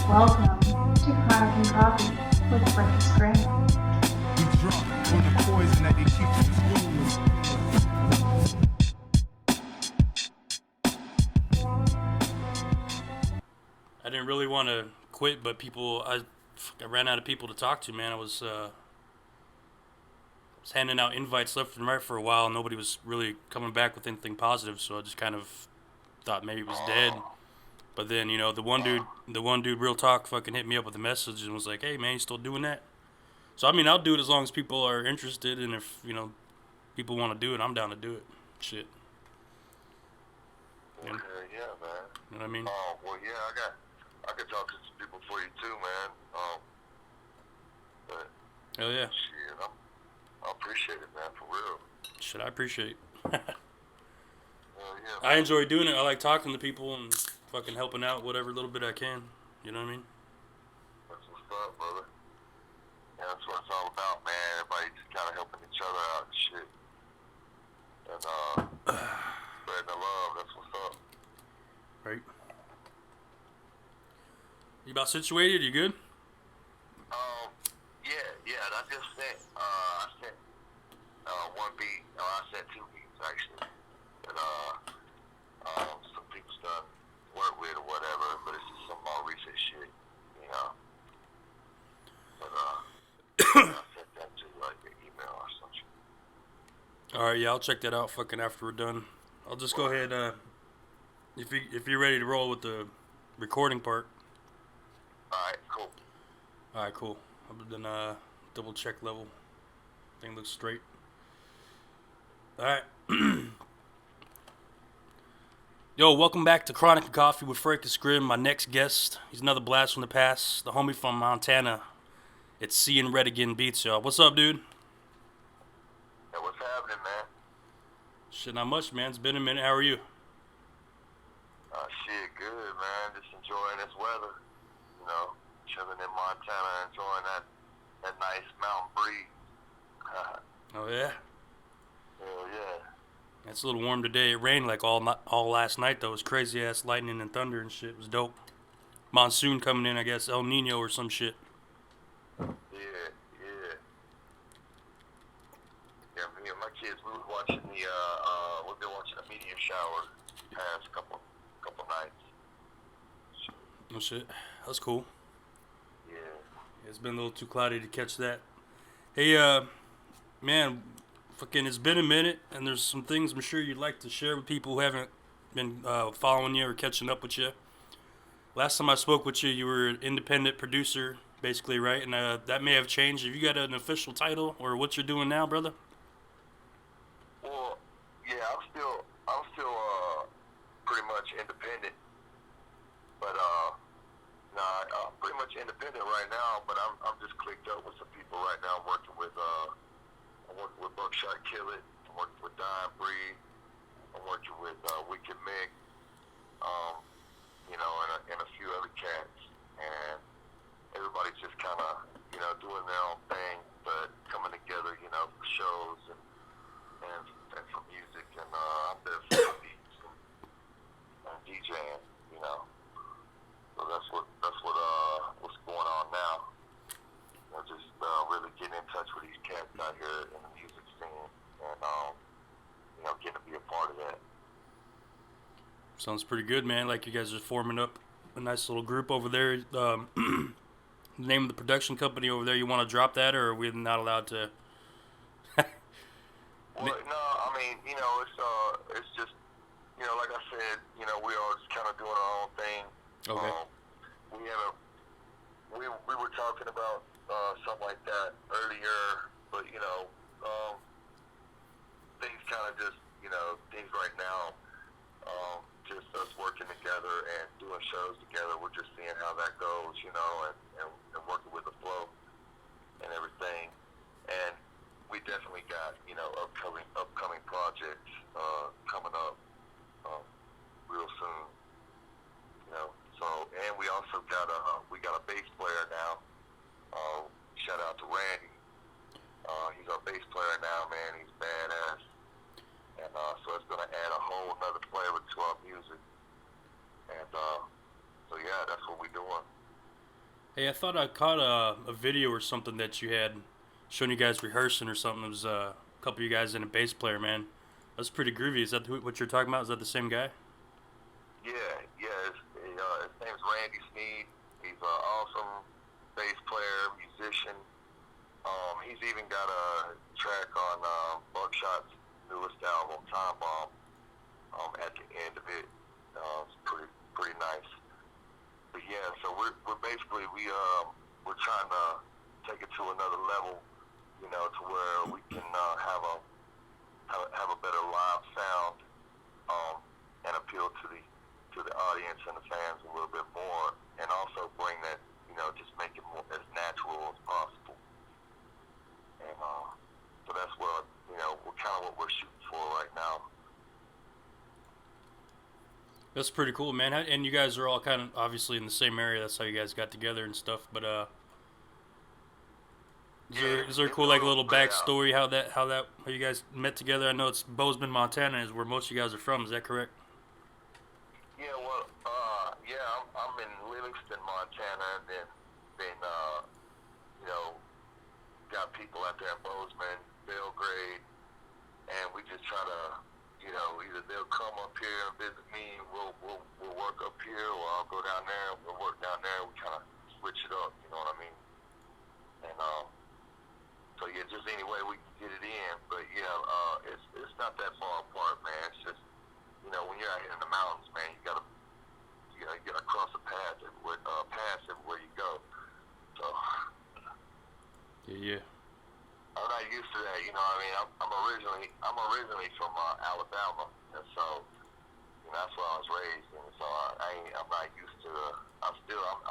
Welcome to Chronic and Coffee with Breakfast Graham. We drunk on the poison that they keep in schools. I didn't really want to quit, but I ran out of people to talk to, man. I was handing out invites left and right for a while. Nobody was really coming back with anything positive, so I just kind of thought maybe it was dead. But then, the one dude, Real Talk, fucking hit me up with a message and was like, "Hey, man, you still doing that?" So, I mean, I'll do it as long as people are interested, and if, people want to do it, I'm down to do it. Shit. Okay, yeah, man. You know what I mean? Well, yeah, I could talk to some people for you too, man. But Hell yeah. shit, I appreciate it, man, for real. Shit, I appreciate. Yeah, I enjoy doing it. I like talking to people and fucking helping out whatever little bit I can. You know what I mean? That's what's up, brother. Yeah, that's what it's all about, man. Everybody just kind of helping each other out and shit. And, spreading the love, that's what's up. Right. You about situated? You good? Yeah, and I just sent, one beat, I sent two beats, actually. And, some people's done work with or whatever, but it's just some more recent shit, you know. But, I sent that to, like, an email or something. Alright, yeah, I'll check that out fucking after we're done. I'll just go ahead, if you're ready to roll with the recording part. Alright, cool. Alright, cool. Then, double check level. Thing looks straight. Alright. Yo, welcome back to Chronic and Coffee with Breakfast Graham. My next guest, he's another blast from the past. The homie from Montana. It's CnRedAgain Beats, y'all. What's up, dude? Hey, what's happening, man? Shit, not much, man. It's been a minute. How are you? Shit, good, man. Just enjoying this weather. You know, chilling in Montana, enjoying that nice mountain breeze. Oh, yeah? Hell yeah. It's a little warm today. It rained like all last night, though. It was crazy-ass lightning and thunder and shit. It was dope. Monsoon coming in, I guess. El Nino or some shit. Yeah. Yeah, me and my kids, we were watching we've been watching a meteor shower the past couple nights. Oh, shit. That's cool. Yeah. It's been a little too cloudy to catch that. Hey, man, fucking, it's been a minute, and there's some things I'm sure you'd like to share with people who haven't been following you or catching up with you. Last time I spoke with you, you were an independent producer, basically, right? And that may have changed. Have you got an official title, or what you're doing now, brother? Well, yeah, I'm still pretty much independent, but I'm pretty much independent right now. But I'm just clicked up with some people right now. I'm working with Buckshot Kill It. I'm working with Dying Breed. I'm working with Wicked Mick. And a few other cats, and everybody's just kind of doing their own thing, but coming together, for shows and for music, and I'm there for beats and DJing, So that's what's going on now. Just really getting in touch with these cats out here in the music scene, and getting to be a part of that. Sounds pretty good, man. Like you guys are forming up a nice little group over there. The name of the production company over there, you want to drop that, or are we not allowed to? Well, no, I mean, it's just, like I said, we all just kind of doing our own thing. Okay. We were talking about something like that earlier, but things kind of just, things right now, just us working together and doing shows together. We're just seeing how that goes, and working with the flow and everything. And we definitely got, upcoming projects coming up real soon. So, and we also got a bass player now. Shout out to Randy. He's our bass player now, man. He's badass. And so it's going to add a whole nother flavor to our music. And so yeah, that's what we're doing. Hey, I thought I caught a video or something that you had showing you guys rehearsing or something. It was a couple of you guys and a bass player, man. That's pretty groovy. Is that what you're talking about? Is that the same guy? Yeah, yeah. His name's Randy Sneed. He's an awesome bass player, musician. He's even got a track on Buckshot's newest album, Time Bomb. At the end of it, it's pretty nice. But yeah, so we're basically we're trying to take it to another level, you know, to where we can have a better live sound, and appeal to the audience and the fans a little bit more, and also bring that, you know, just make it more as natural as possible. And so that's what, you know, what we're shooting for right now. That's pretty cool, man. And you guys are all kind of obviously in the same area. That's how you guys got together and stuff. But is there a cool like little backstory how you guys met together? I know it's Bozeman, Montana, is where most of you guys are from. Is that correct? Yeah, well, yeah, I'm in Livingston, Montana, and then you know, got people out there in Bozeman, Belgrade, and we just try to, you know, either they'll come up here and visit me, and we'll work up here, or I'll go down there and we'll work down there. We kind of switch it up, you know what I mean? And so yeah, just any way we can get it in. But yeah, it's not that far apart, man. It's just, you know, when you're out here in the mountains, man, you gotta cross a path everywhere you go. So Yeah. I'm not used to that, you know what I mean? I'm originally from Alabama, and so, you know, that's where I was raised, and so I'm not used to. I've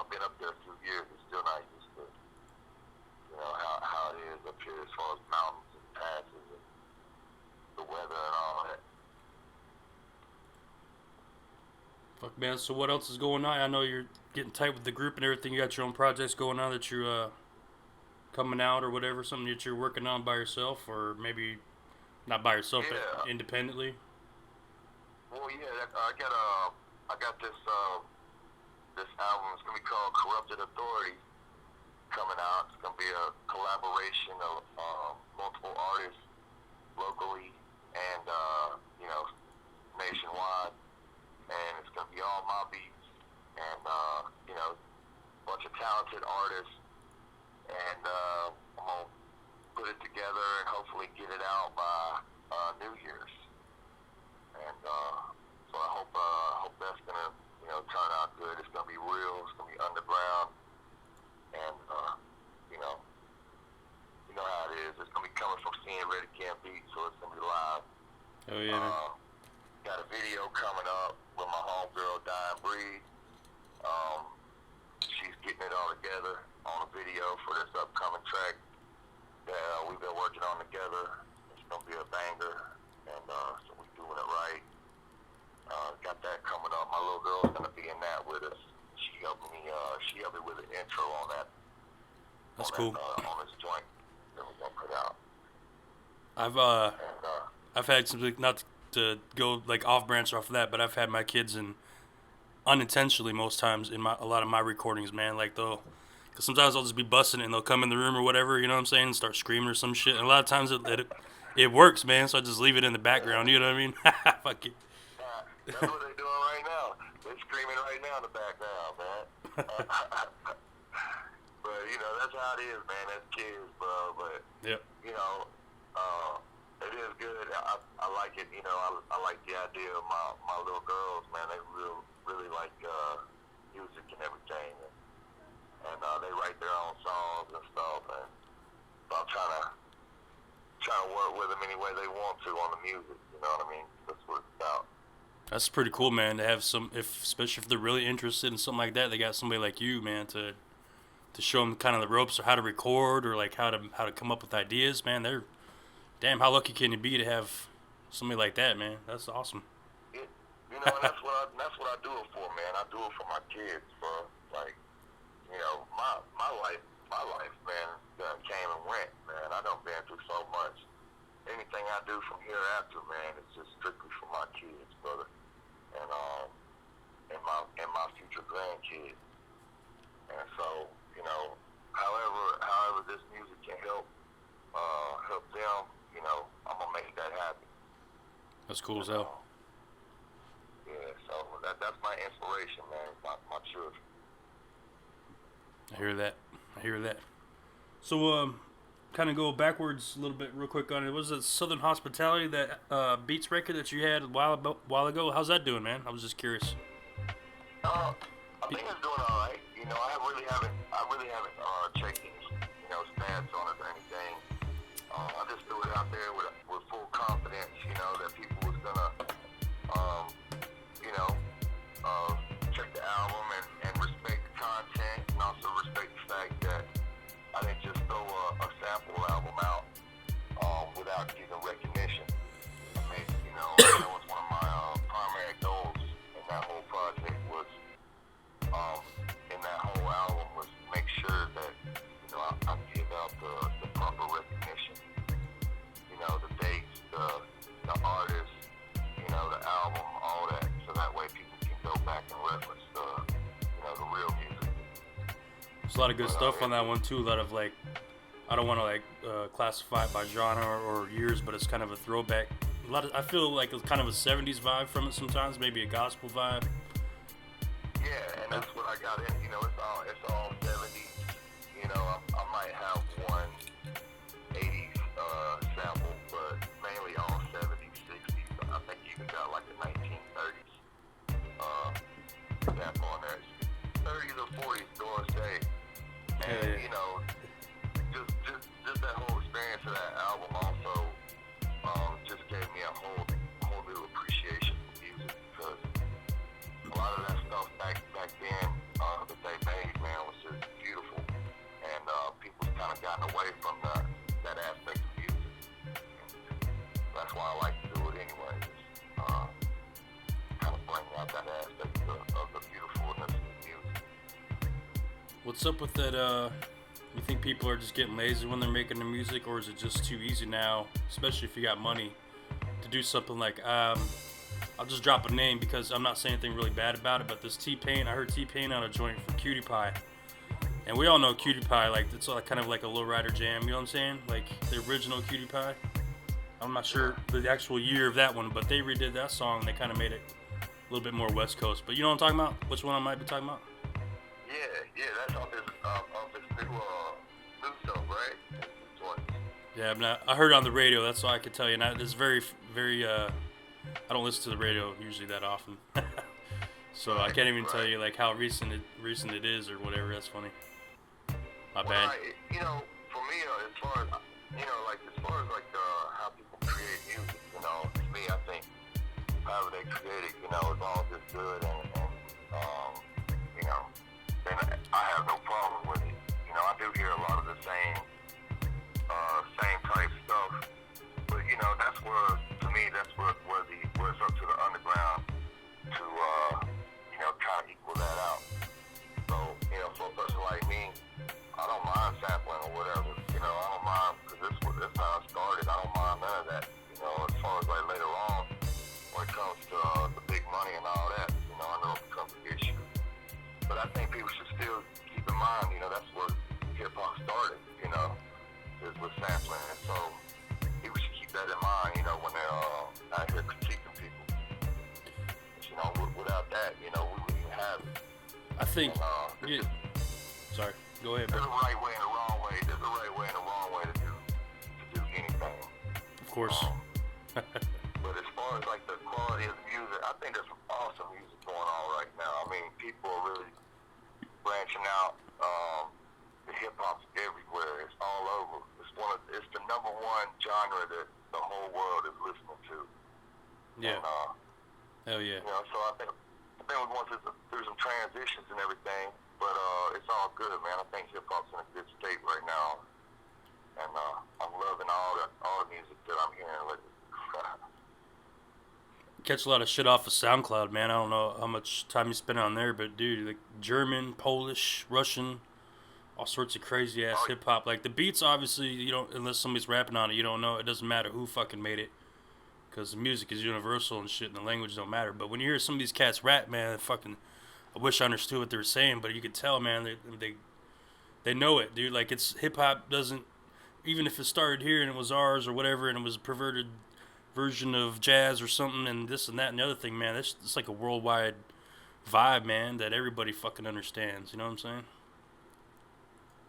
been up there a few years, and still not used to, you know, how it is up here as far as mountains and passes and the weather and all that. Fuck, man. So what else is going on? I know you're getting tight with the group and everything. You got your own projects going on that you're coming out or whatever, something that you're working on by yourself, or maybe not by yourself, Yeah. but independently. Well, yeah, I got this album. It's gonna be called Corrupted Authority coming out. It's gonna be a collaboration of multiple artists locally and you know, nationwide, and it's gonna be all my beats and you know, a bunch of talented artists, and I'm gonna put it together and hopefully get it out by New Year's. And so I hope that's gonna, you know, turn out good. It's gonna be real. It's gonna be underground, and you know how it is. It's gonna be coming from CnRedAgain Beats, so it's gonna be live. Oh yeah. Man. Got a video coming up with my homegirl Diane Breed. She's getting it all together on a video for this upcoming track that we've been working on together. It's gonna be a banger, and so we're doing it right. Got that coming up. My little girl's gonna be in that with us. She helped me with the intro on that. That's cool. On this joint that we're gonna put out. I've had some, not to go like off branch off of that, but I've had my kids in unintentionally most times in a lot of my recordings, man. Like cause sometimes I'll just be busting it and they'll come in the room or whatever, you know what I'm saying, and start screaming or some shit. And a lot of times it works, man. So I just leave it in the background. You know what I mean? Fuck it. That's what they're doing right now. They're screaming right now in the background, man. But you know, that's how it is, man. That's kids, bro. But yep. You know, it is good. I like it. You know, I like the idea of my little girls, man. They really like music and everything, and they write their own songs and stuff. And so I'm trying to work with them any way they want to on the music. You know what I mean? That's what it's about. That's pretty cool, man. To have especially if they're really interested in something like that, they got somebody like you, man, to show them kind of the ropes or how to record or like how to come up with ideas, man. Damn, how lucky can you be to have somebody like that, man? That's awesome. You know, and that's what I do it for, man. I do it for my kids, bro. Like, you know, my life, man, came and went, man. I done been through so much. Anything I do from here after, man, it's just strictly for my kids, brother, and my future grandkids. And so, you know, however this music can help them, you know, I'm gonna make that happen. That's cool as hell. Yeah, so that's my inspiration, man. My children. I hear that. So, kind of go backwards a little bit real quick on it. Was it Southern Hospitality, that Beats record that you had a while ago? How's that doing, man? I was just curious. I think it's doing all right. You know, I really haven't checked any, you know, stats on it or anything. I just threw it out there with full confidence, you know, that people was gonna, you know, check the album and respect the content, and also respect the fact that I didn't just throw a sample album out without getting recognition. I mean, you know, that was one of my primary goals in that whole project was, in that whole album was make sure that, you know, I give out the proper recognition. You know, the dates, the artists, you know, the album, all that, so that way people can go back and reference you know, the real music. There's a lot of good stuff on that one too. A lot of like, I don't want to like classify it by genre or years, but it's kind of a throwback. I feel like it's kind of a '70s vibe from it sometimes, maybe a gospel vibe. Yeah, and that's what I got in. You know, it's all 70s. You know, I might have one 80s sample, but mainly all 70s, 60s. I think you even got like a 1930s sample on there. 30s or 40s, Doris Day. And you know, just that whole experience of that album also just gave me a whole new appreciation for music, because a lot of that stuff back then that they made, man, was just beautiful, and people's kind of gotten away from that aspect of music. That's why I like to do it anyway. Kind of bring out that aspect of the beautifulness of music. What's up with that? You think people are just getting lazy when they're making the music, or is it just too easy now, especially if you got money, to do something like, I'll just drop a name because I'm not saying anything really bad about it, but this T-Pain, I heard T-Pain on a joint for Cutie Pie. And we all know Cutie Pie, like, it's like kind of like a lowrider jam, you know what I'm saying? Like, the original Cutie Pie. I'm not sure the actual year of that one, but they redid that song and they kind of made it a little bit more West Coast. But you know what I'm talking about? Which one I might be talking about? Yeah, that's off this new stuff, right? Yeah, I heard it on the radio, that's all I could tell you. And it's very, very, I don't listen to the radio usually that often. So I can't even tell you like how recent it is or whatever. That's funny. My bad. You know, for me, as far as how people create music, you know, to me, I think however they create it, you know, is all just good, and you know, then I have no problem with it. You know, I do hear a lot of the same type stuff, but you know, that's where, to me, that's where it's up to the underground to you know, kind of equal that out. So, you know, for a person like me, I don't mind sampling or whatever. You know, I don't mind, because this how I started. I don't mind none of that. You know, as far as like later on, when it comes to the big money and all that, you know, I know it becomes an issue. But I think people should still keep in mind, you know, that's where hip hop started, you know, is with sampling. And so people should keep that in mind, you know, when they're out here critiquing people. You know, without that, you know, we wouldn't even have it. I think. And, sorry, go ahead, bro. There's a right way and a wrong way. There's a right way and a wrong way to do anything. Of course. But as far as like the quality of the music, I think there's some awesome music going on right now. I mean, people are really branching out. The hip hop's everywhere. It's all over. It's the number one genre that the whole world is listening to. Yeah. And, hell yeah. you know, so I think we're going through some transitions and everything, but it's all good, man. I think hip hop's in a good state right now, and I'm loving all the music that I'm hearing lately. Catch a lot of shit off of SoundCloud, man. I don't know how much time you spend on there, but dude, like German, Polish, Russian, all sorts of crazy ass hip hop. Like the beats, obviously, you don't, unless somebody's rapping on it, you don't know. It doesn't matter who fucking made it, because the music is universal and shit, and the language don't matter. But when you hear some of these cats rap, man, fucking, I wish I understood what they were saying, but you could tell, man, They know it, dude. Like, it's hip hop doesn't, even if it started here and it was ours or whatever, and it was a perverted version of jazz or something, and this and that and the other thing, man. It's like a worldwide vibe, man, that everybody fucking understands. You know what I'm saying?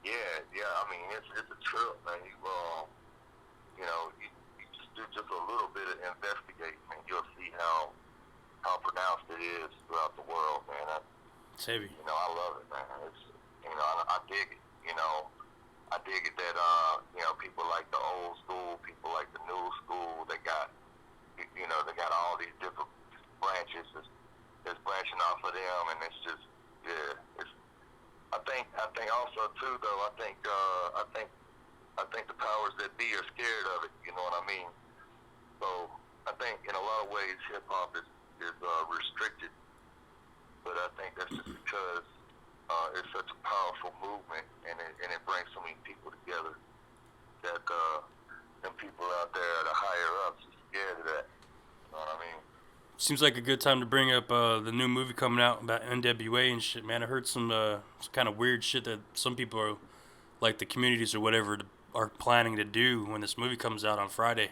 Yeah. I mean, it's a trip, man. You know, you just do just a little bit of investigating, and you'll see how pronounced it is throughout the world, man. It's heavy. You know, I love it, man. It's, you know, I dig it. You know, I dig it that you know, people like the old school, people like the new school. They got, you know, they got all these different branches that's branching off of them, and it's just, yeah. It's, I think also too, though. I think the powers that be are scared of it. You know what I mean? So I think in a lot of ways, hip hop is restricted, but I think that's just because it's such a powerful movement, and it brings so many people together that them people out there, the higher ups, are scared of that. You know what I mean? Seems like a good time to bring up the new movie coming out about NWA and shit, man. I heard some kind of weird shit that some people are, like the communities or whatever, are planning to do when this movie comes out on Friday.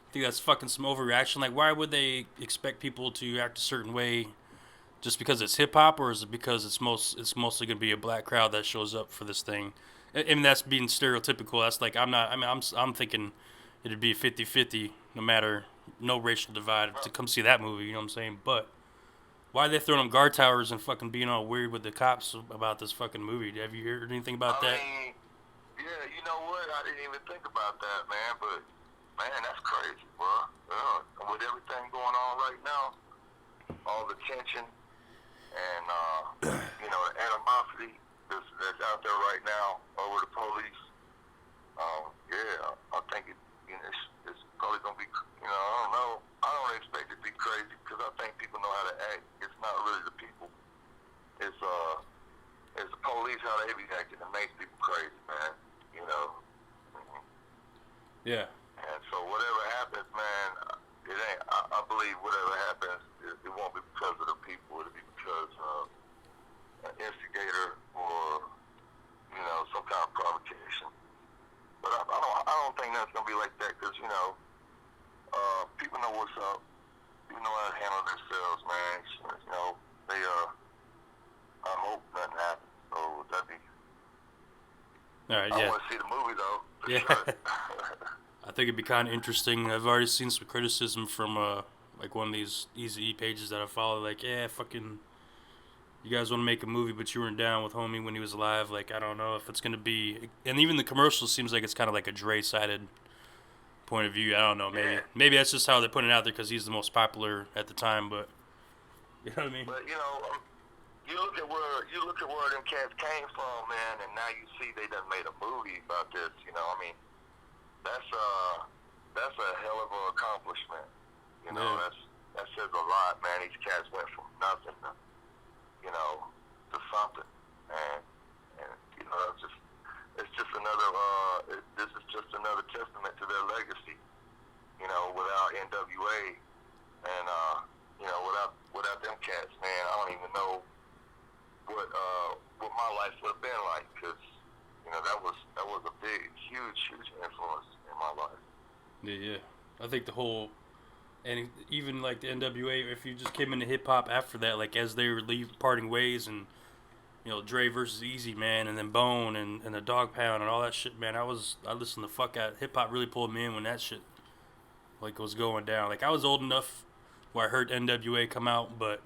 I think that's fucking some overreaction. Like, why would they expect people to act a certain way just because it's hip hop, or is it because it's mostly gonna be a black crowd that shows up for this thing? And that's being stereotypical. That's like, I'm thinking it'd be 50-50, no racial divide to come see that movie. You know what I'm saying? But why are they throwing up guard towers and fucking being all weird with the cops about this fucking movie? Have you heard anything about that? I mean, yeah, you know what? I didn't even think about that, man. But man, that's crazy, bro. With everything going on right now, all the tension and you know, the animosity that's out there right now over the police. Yeah, I think it's probably gonna be. You know, I don't know. I don't expect it to be crazy because I think people know how to act. It's not really the people. It's the police, how they be acting that makes people crazy, man. You know. Yeah. And so whatever happens, man, it ain't. I believe whatever happens, it won't be because of the people. It'll be because of an instigator or, you know, some kind of provocation. But I don't think that's gonna be like that because, you know, people know what's up. People know how to handle themselves, man. You know, they I hope nothing happens. So that'd be. All right. I Yeah. want to see the movie though. For Yeah. sure. I think it'd be kind of interesting. I've already seen some criticism from like one of these Easy E pages that I follow. Like, yeah, fucking, you guys want to make a movie, but you weren't down with homie when he was alive. Like, I don't know if it's gonna be. And even the commercial seems like it's kind of like a Dre-sided point of view. I don't know. Maybe that's just how they're putting it out there because he's the most popular at the time. But you know what I mean? But you know, you look at where them cats came from, man, and now you see they done made a movie about this. You know, I mean, that's a hell of an accomplishment. You know, Yeah. that says a lot, man. These cats went from nothing to, you know, to something, and you know, it's just another. This is just another testament to their legacy. You know, without NWA, and you know, without them cats, man, I don't even know what my life would have been like, because you know that was a big, huge influence in my life. Yeah. I think the whole, and even like the NWA, if you just came into hip hop after that, like as they were parting ways, and you know, Dre versus Easy, man, and then Bone and the Dog Pound and all that shit, man. I listened the fuck out. Hip hop really pulled me in when that shit like was going down. Like I was old enough where I heard NWA come out, but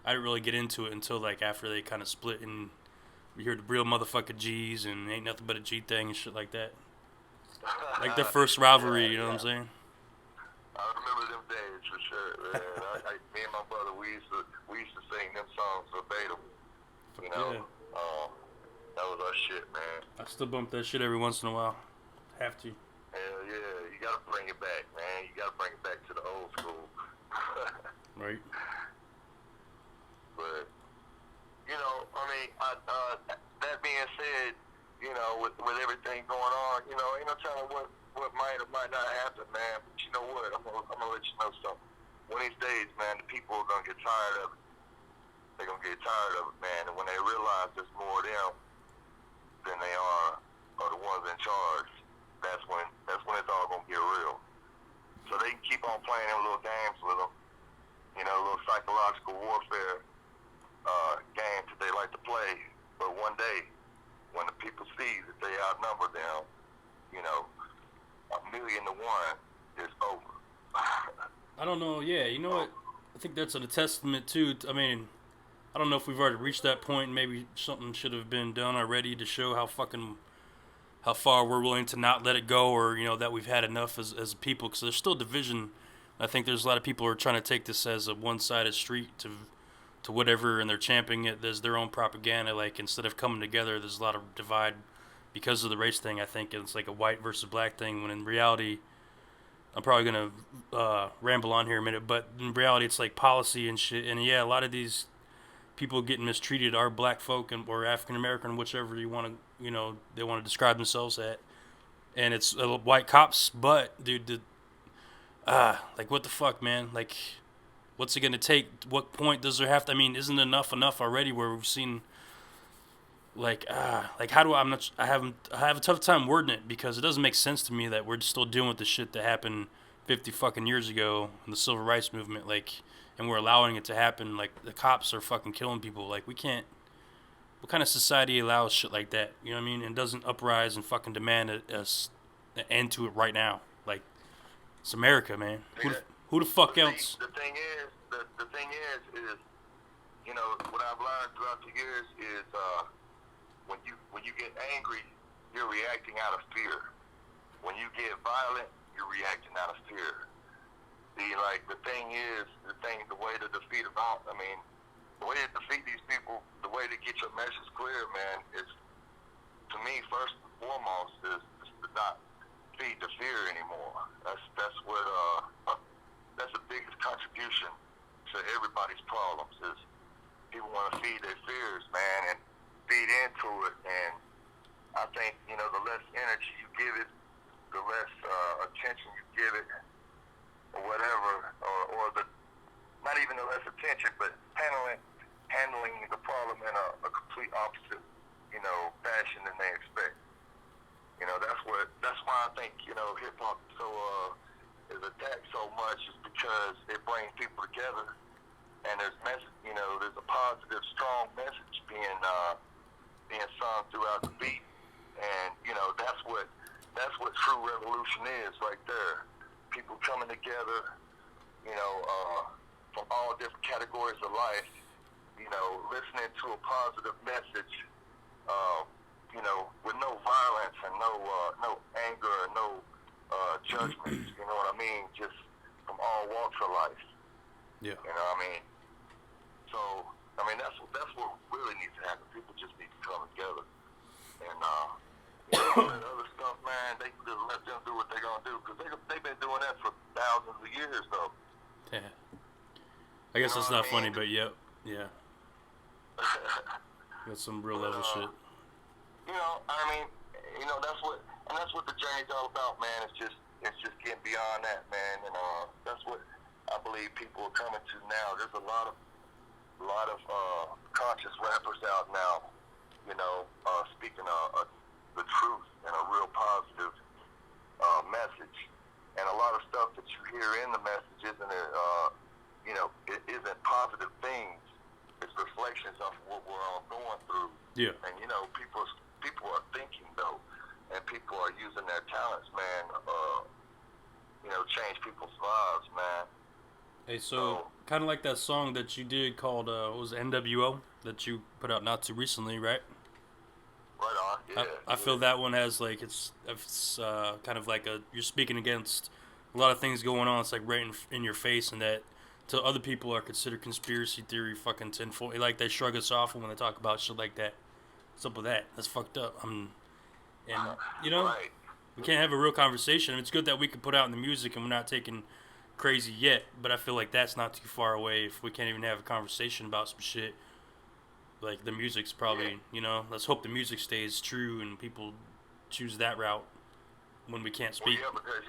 I didn't really get into it until like after they kind of split and we heard the real motherfucking G's and Ain't Nothing But a G Thing and shit like that. Like the first rivalry, you know what I'm saying? I remember them days for sure, man. Me and my brother, we used to sing them songs verbatim. You know, Yeah. That was our shit, man. I still bump that shit every once in a while. Have to. Hell yeah, you gotta bring it back, man. You gotta bring it back to the old school. Right. But you know, I mean, that being said, you know, with everything going on, you know, ain't no telling what might or might not happen, man. But you know what? I'm gonna let you know something. One of these days, man, the people are gonna get tired of it. They're gonna get tired of it, man. And when they realize there's more of them than they are the ones in charge, that's when it's all gonna get real. So they can keep on playing them little games with them, little psychological warfare games that they like to play. But one day, when the people see that they outnumber them, 1,000,000 to 1 is over. I don't know. Yeah, you know what? I think that's a testament too. I mean, I don't know if we've already reached that point. Maybe something should have been done already to show how far we're willing to not let it go, or that we've had enough as a people. Because there's still division. I think there's a lot of people who are trying to take this as a one-sided street to whatever, and they're championing it. There's their own propaganda. Like, instead of coming together, there's a lot of divide because of the race thing. I think it's like a white versus black thing, when in reality, I'm probably going to ramble on here a minute, but in reality, it's like policy and shit. And yeah, a lot of these people getting mistreated are black folk or African American, whichever you want to, they want to describe themselves at. And it's white cops, but, dude, like, what the fuck, man? Like, what's it going to take? What point does there have to, I mean, isn't enough already where we've seen, like how do I have a tough time wording it, because it doesn't make sense to me that we're still dealing with the shit that happened 50 fucking years ago in the civil rights movement, like, and we're allowing it to happen. Like, the cops are fucking killing people. Like, we can't, what kind of society allows shit like that? You know what I mean? And doesn't uprise and fucking demand an end to it right now. Like, it's America, man. Who the fuck else? The thing is, what I've learned throughout the years is, when you get angry, you're reacting out of fear. When you get violent, you're reacting out of fear. The way to defeat the way to defeat these people, the way to get your message clear, man, is, to me, first and foremost, is to not feed the fear anymore. That's the biggest contribution to everybody's problems, is people want to feed their fears, man, and feed into it. And I think, the less energy you give it, the less attention you give it, or whatever, or not even the less attention, but handling the problem in a complete opposite, fashion than they expect. That's why I think, hip hop is attacked so much, is because it brings people together, and there's a positive, strong message being sung throughout the beat, and that's what true revolution is right there. People coming together, from all different categories of life, listening to a positive message, with no violence and no anger and no judgment. You know what I mean? Just from all walks of life. Yeah. You know what I mean? So, that's what really needs to happen. People just need to come together. And, that other stuff, man, they just let them do what they're going to do. Because they've been doing that for thousands of years, though. Yeah. I guess that's not funny, but yep. Yeah. Got some real level shit. That's what the journey's all about, man. It's just getting beyond that, man. And that's what I believe people are coming to now. There's a lot of conscious rappers out now, speaking the truth and a real positive message. And a lot of stuff that you hear in the message it isn't positive things. It's reflections of what we're all going through. Yeah. And people are thinking, though, and people are using their talents, man. Change people's lives, man. Hey, so kind of like that song that you did called what was it, NWO, that you put out not too recently, right? Right on. Yeah. I feel that one has like it's kind of like you're speaking against a lot of things going on. It's like right in your face, and that to other people are considered conspiracy theory, fucking tinfoil. Like, they shrug us off when they talk about shit like that. What's up with that? That's fucked up. Right. We can't have a real conversation. It's good that we can put out in the music and we're not taking crazy yet, but I feel like that's not too far away if we can't even have a conversation about some shit. Like, the music's probably, let's hope the music stays true and people choose that route when we can't speak. Well, yeah, because,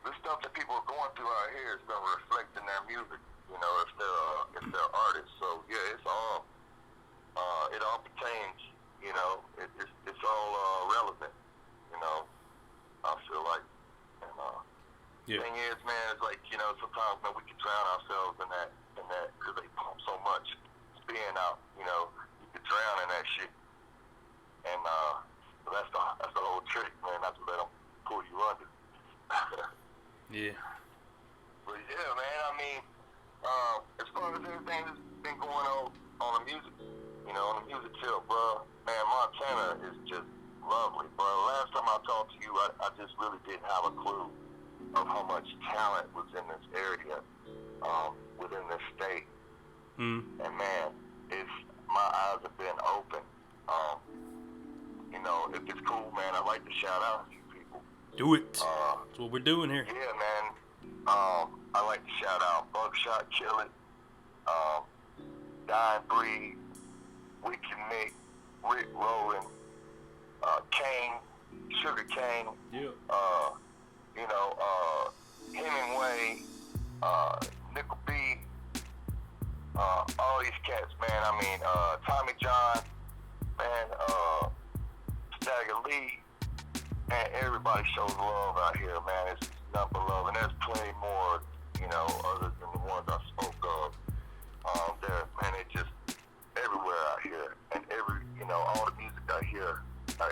the stuff that people are going through out here is going to reflect in their music, if they're artists. So, yeah, it's all, it all pertains, you know, it's all relevant, you know, I feel like. And thing is, man, it's like, you know, sometimes, man, we can drown ourselves in that, because they pump so much spin out, you know, you can drown in that shit. And so that's the whole trick, man, not to let them pull you under. Yeah. But yeah, man, I mean, as far as everything that's been going on the music, you know, on the music tip, bro, man, Montana is just lovely, bro. Last time I talked to you, I just really didn't have a clue of how much talent was in this area, within this state. And man, my eyes have been open. You know, if it's cool, man, I'd like to shout out a few people. Do it. That's what we're doing here. Yeah, man. I'd like to shout out Buckshot Kill It, Dying Breed, Wicked Nick, Rick Rowland, Kane, Sugar Kane, Yeah. you know, Hemingway, Nickel B, all these cats, man. I mean, Tommy John, man, Stagger Lee, man, everybody shows love out here, man. It's nothing but love, and there's plenty more, you know, other than the ones I spoke of. There, man, it's just everywhere out here, and you know, all the music out here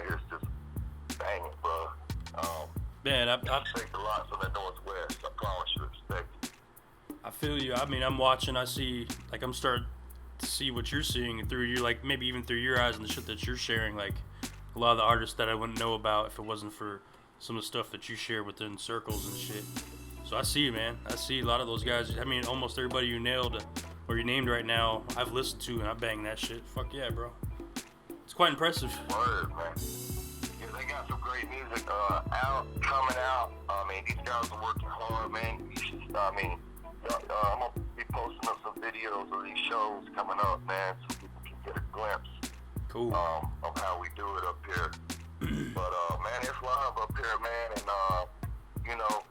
is just banging, bro. Man, I expect a lot from the Northwest. I promise you, expect. I feel you. I mean, I'm watching. I see, like, I'm starting to see what you're seeing through you, like maybe even through your eyes and the shit that you're sharing. Like a lot of the artists that I wouldn't know about if it wasn't for some of the stuff that you share within circles and shit. So I see you, man. I see a lot of those guys. I mean, almost everybody you nailed or you named right now, I've listened to and I bang that shit. Fuck yeah, bro. It's quite impressive. Word, man. Yeah, they got some great music coming out. I mean, these guys are working hard, man. I'm gonna be posting up some videos of these shows coming up, man, so people can get a glimpse. Cool. Of how we do it up here. But man, it's love up here, man, and you know,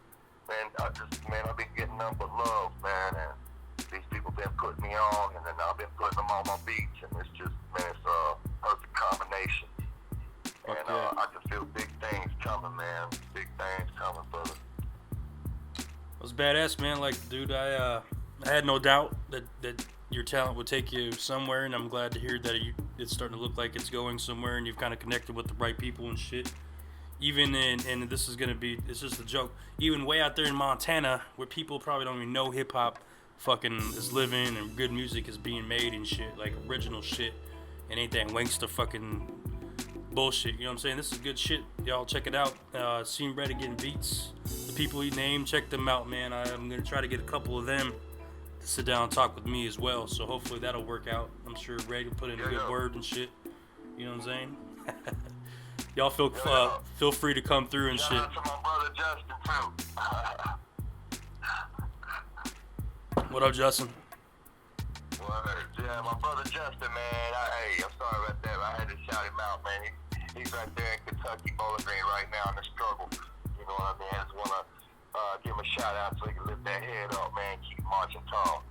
man, I've been getting nothing but love, man, and these people been putting me on, and then I've been putting them on my beats, and it's just, man, it's a perfect combination. And I can feel big things coming, man. Big things coming, brother. That was badass, man. Like, dude, I had no doubt that your talent would take you somewhere, and I'm glad to hear that it's starting to look like it's going somewhere, and you've kind of connected with the right people and shit. Even and this is gonna be, it's just a joke. Even way out there in Montana, where people probably don't even know hip hop fucking is living and good music is being made and shit, like original shit, and ain't that wankster fucking bullshit. You know what I'm saying? This is good shit. Y'all check it out. CnRedAgain Beats. The people he named, check them out, man. I'm gonna try to get a couple of them to sit down and talk with me as well. So hopefully that'll work out. I'm sure Ray will put in a good word and shit. You know what I'm saying? Y'all feel free to come through and shit. Shout out to my brother Justin too. What up, Justin? Yeah, my brother Justin, man. I'm sorry about that. I had to shout him out, man. He's right there in Kentucky, Bowling Green right now in the struggle. You know what I mean? I just want to give him a shout out so he can lift that head up, man. Keep marching tall.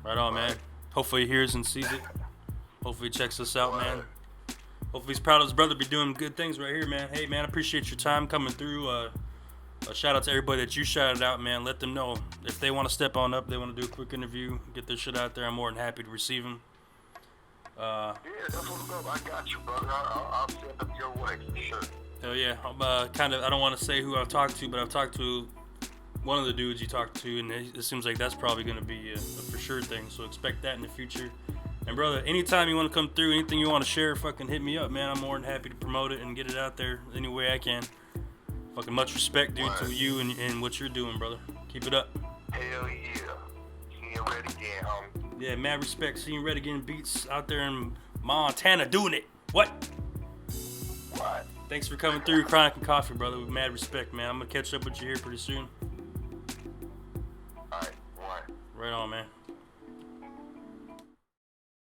Right on, man. Hopefully he hears and sees it. Hopefully he checks us out, man. Hopefully he's proud of his brother be doing good things right here, man. Hey, man, I appreciate your time coming through. A shout out to everybody that you shouted out, man. Let them know if they want to step on up, they want to do a quick interview, get their shit out there. I'm more than happy to receive them. Yeah, that's what's up. I got you, brother. I'll send them your way for sure. Hell yeah. I'm I don't want to say who I've talked to, but I've talked to one of the dudes you talked to, and it seems like that's probably going to be a for sure thing. So expect that in the future. And brother, anytime you want to come through, anything you want to share, fucking hit me up, man. I'm more than happy to promote it and get it out there any way I can. Fucking much respect, dude, to you and what you're doing, brother. Keep it up. Hell yeah. CnRedAgain, homie. Yeah, mad respect. CnRedAgain Beats out there in Montana doing it. What? Thanks for coming through Chronic and Coffee, brother. With mad respect, man. I'm going to catch up with you here pretty soon. All right. Right on, man.